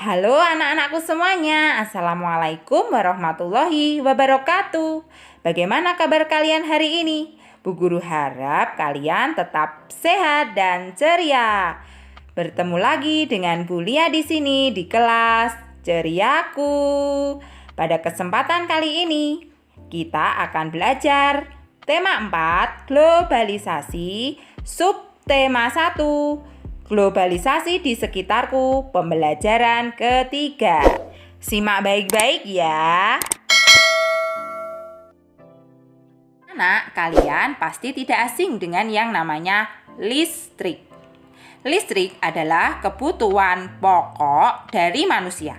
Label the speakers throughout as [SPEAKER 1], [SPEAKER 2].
[SPEAKER 1] Halo anak-anakku semuanya, Assalamualaikum warahmatullahi wabarakatuh. Bagaimana kabar kalian hari ini? Bu Guru harap kalian tetap sehat dan ceria. Bertemu lagi dengan Bu Lia di sini di kelas Ceriaku. Pada kesempatan kali ini, kita akan belajar tema 4, globalisasi, subtema 1. Globalisasi di sekitarku, pembelajaran ketiga. Simak baik-baik ya. Anak, kalian pasti tidak asing dengan yang namanya listrik. Listrik adalah kebutuhan pokok dari manusia.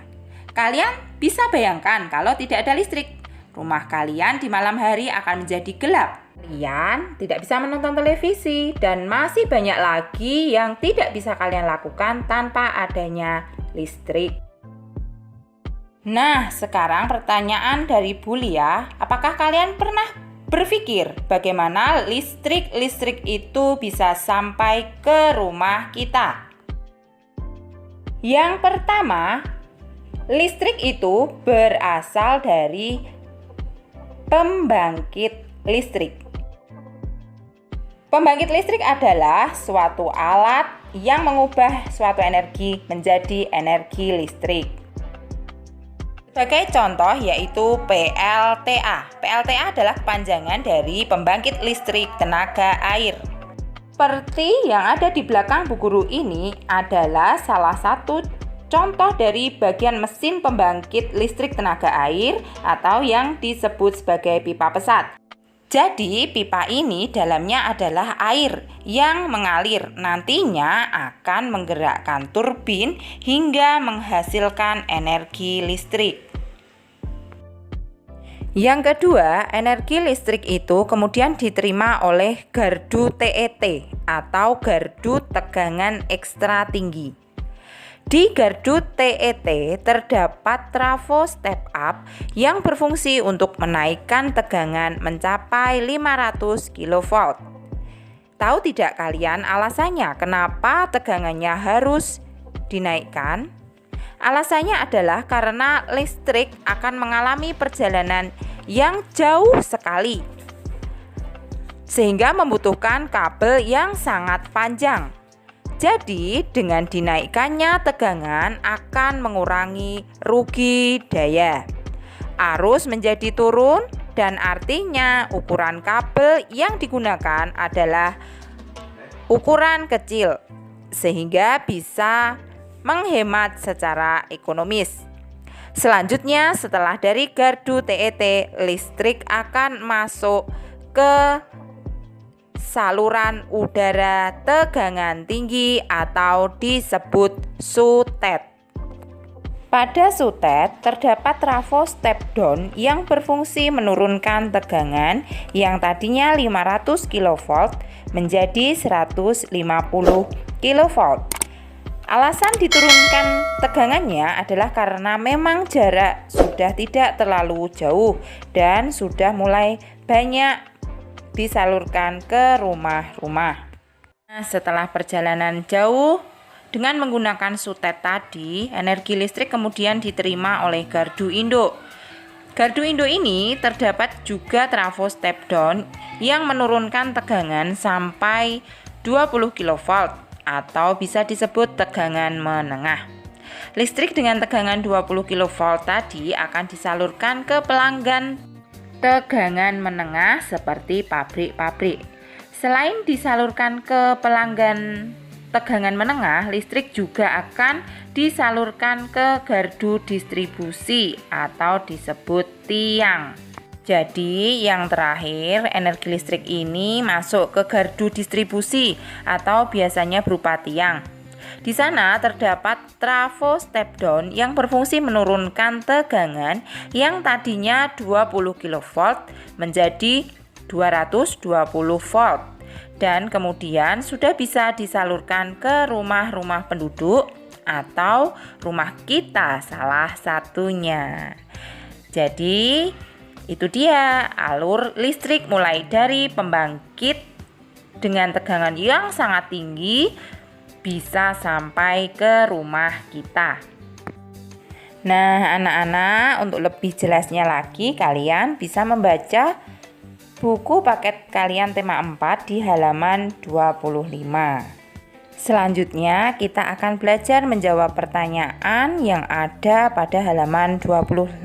[SPEAKER 1] Kalian bisa bayangkan kalau tidak ada listrik, rumah kalian di malam hari akan menjadi gelap. Kalian tidak bisa menonton televisi dan masih banyak lagi yang tidak bisa kalian lakukan tanpa adanya listrik. Nah, sekarang pertanyaan dari Bu Lia, apakah kalian pernah berpikir bagaimana listrik itu bisa sampai ke rumah kita? Yang pertama, listrik itu berasal dari pembangkit listrik. Pembangkit listrik adalah suatu alat yang mengubah suatu energi menjadi energi listrik. Sebagai contoh yaitu PLTA. PLTA adalah kepanjangan dari pembangkit listrik tenaga air. Seperti yang ada di belakang Bu Guru ini adalah salah satu contoh dari bagian mesin pembangkit listrik tenaga air atau yang disebut sebagai pipa pesat. Jadi pipa ini dalamnya adalah air yang mengalir, nantinya akan menggerakkan turbin hingga menghasilkan energi listrik. Yang kedua, energi listrik itu kemudian diterima oleh gardu TET atau gardu tegangan ekstra tinggi. Di gardu TET terdapat trafo step up yang berfungsi untuk menaikkan tegangan mencapai 500 kV. Tahu tidak kalian alasannya kenapa tegangannya harus dinaikkan? Alasannya adalah karena listrik akan mengalami perjalanan yang jauh sekali, sehingga membutuhkan kabel yang sangat panjang. Jadi, dengan dinaikkannya tegangan akan mengurangi rugi daya. Arus menjadi turun dan artinya ukuran kabel yang digunakan adalah ukuran kecil sehingga bisa menghemat secara ekonomis. Selanjutnya, setelah dari gardu TET, listrik akan masuk ke saluran udara tegangan tinggi atau disebut sutet. Pada sutet terdapat trafo step down yang berfungsi menurunkan tegangan yang tadinya 500 kV menjadi 150 kV. Alasan diturunkan tegangannya adalah karena memang jarak sudah tidak terlalu jauh dan sudah mulai banyak disalurkan ke rumah-rumah. Nah, setelah perjalanan jauh dengan menggunakan sutet tadi, energi listrik kemudian diterima oleh gardu induk. Gardu induk ini terdapat juga trafo step down yang menurunkan tegangan sampai 20 kV atau bisa disebut tegangan menengah. Listrik dengan tegangan 20 kV tadi akan disalurkan ke pelanggan tegangan menengah seperti pabrik-pabrik. Selain disalurkan ke pelanggan tegangan menengah, listrik juga akan disalurkan ke gardu distribusi atau disebut tiang. Jadi yang terakhir, energi listrik ini masuk ke gardu distribusi atau biasanya berupa tiang. Di sana terdapat trafo step down yang berfungsi menurunkan tegangan yang tadinya 20 kV menjadi 220 volt dan kemudian sudah bisa disalurkan ke rumah-rumah penduduk atau rumah kita salah satunya. Jadi itu dia alur listrik mulai dari pembangkit dengan tegangan yang sangat tinggi bisa sampai ke rumah kita. Nah, anak-anak, untuk lebih jelasnya lagi, kalian bisa membaca buku paket kalian tema 4 di halaman 25. Selanjutnya, kita akan belajar menjawab pertanyaan yang ada pada halaman 25.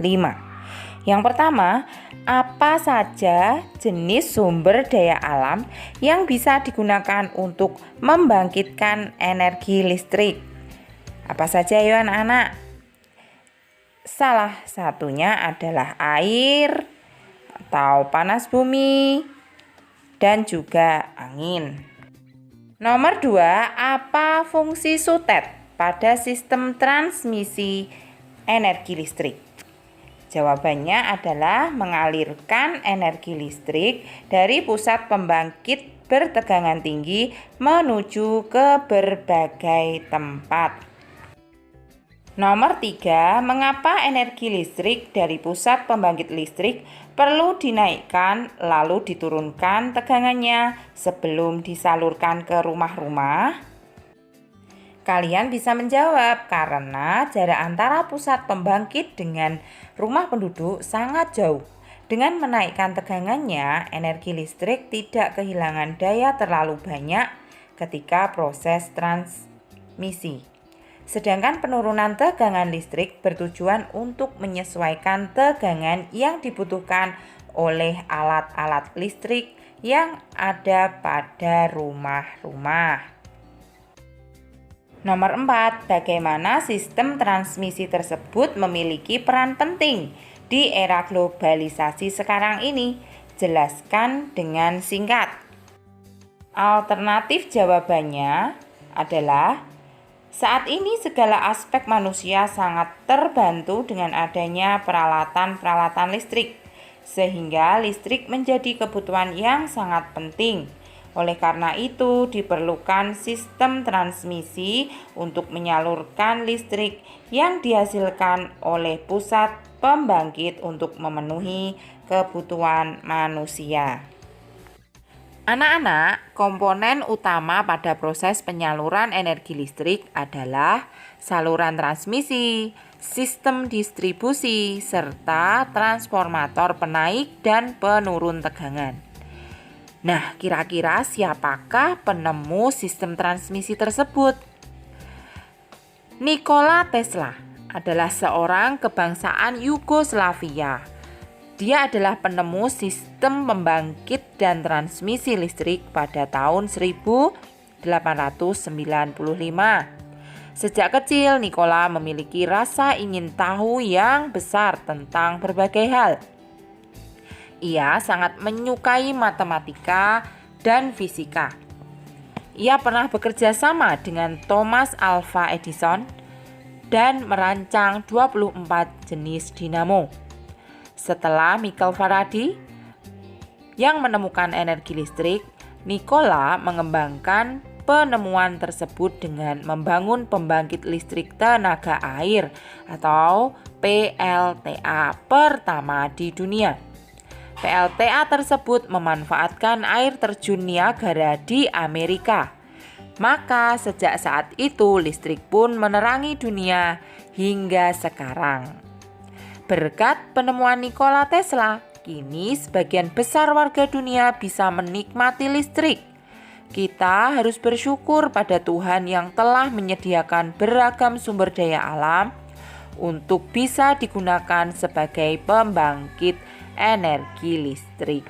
[SPEAKER 1] Yang pertama, apa saja jenis sumber daya alam yang bisa digunakan untuk membangkitkan energi listrik? Apa saja ya anak-anak? Salah satunya adalah air atau panas bumi dan juga angin. Nomor 2, apa fungsi sutet pada sistem transmisi energi listrik? Jawabannya adalah mengalirkan energi listrik dari pusat pembangkit bertegangan tinggi menuju ke berbagai tempat. Nomor 3, mengapa energi listrik dari pusat pembangkit listrik perlu dinaikkan lalu diturunkan tegangannya sebelum disalurkan ke rumah-rumah? Kalian bisa menjawab karena jarak antara pusat pembangkit dengan rumah penduduk sangat jauh. Dengan menaikkan tegangannya, energi listrik tidak kehilangan daya terlalu banyak ketika proses transmisi. Sedangkan penurunan tegangan listrik bertujuan untuk menyesuaikan tegangan yang dibutuhkan oleh alat-alat listrik yang ada pada rumah-rumah. Nomor 4, bagaimana sistem transmisi tersebut memiliki peran penting di era globalisasi sekarang ini? Jelaskan dengan singkat. Alternatif jawabannya adalah saat ini segala aspek manusia sangat terbantu dengan adanya peralatan-peralatan listrik, sehingga listrik menjadi kebutuhan yang sangat penting. Oleh karena itu, diperlukan sistem transmisi untuk menyalurkan listrik yang dihasilkan oleh pusat pembangkit untuk memenuhi kebutuhan manusia. Anak-anak, komponen utama pada proses penyaluran energi listrik adalah saluran transmisi, sistem distribusi, serta transformator penaik dan penurun tegangan. Nah, kira-kira siapakah penemu sistem transmisi tersebut? Nikola Tesla adalah seorang kebangsaan Yugoslavia. Dia adalah penemu sistem pembangkit dan transmisi listrik pada tahun 1895. Sejak kecil, Nikola memiliki rasa ingin tahu yang besar tentang berbagai hal. Ia sangat menyukai matematika dan fisika. Ia pernah bekerja sama dengan Thomas Alva Edison dan merancang 24 jenis dinamo. Setelah Michael Faraday yang menemukan energi listrik, Nikola mengembangkan penemuan tersebut dengan membangun pembangkit listrik tenaga air atau PLTA pertama di dunia. PLTA tersebut memanfaatkan air terjun Niagara di Amerika. Maka sejak saat itu listrik pun menerangi dunia hingga sekarang. Berkat penemuan Nikola Tesla, kini sebagian besar warga dunia bisa menikmati listrik. Kita harus bersyukur pada Tuhan yang telah menyediakan beragam sumber daya alam untuk bisa digunakan sebagai pembangkit energi listrik.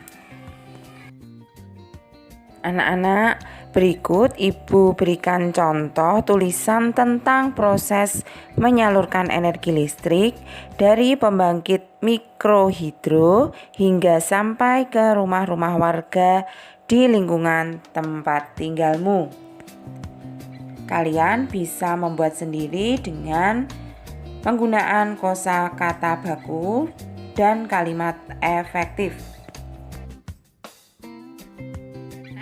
[SPEAKER 1] Anak-anak, berikut Ibu berikan contoh tulisan tentang proses menyalurkan energi listrik dari pembangkit mikrohidro hingga sampai ke rumah-rumah warga di lingkungan tempat tinggalmu. Kalian bisa membuat sendiri dengan penggunaan kosakata baku dan kalimat efektif.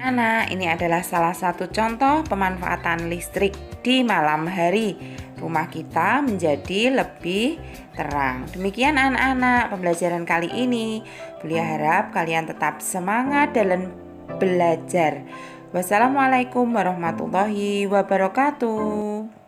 [SPEAKER 1] Anak, ini adalah salah satu contoh pemanfaatan listrik di malam hari. Rumah kita menjadi lebih terang. Demikian anak-anak pembelajaran kali ini. Beliau harap kalian tetap semangat dalam belajar. Wassalamualaikum warahmatullahi wabarakatuh.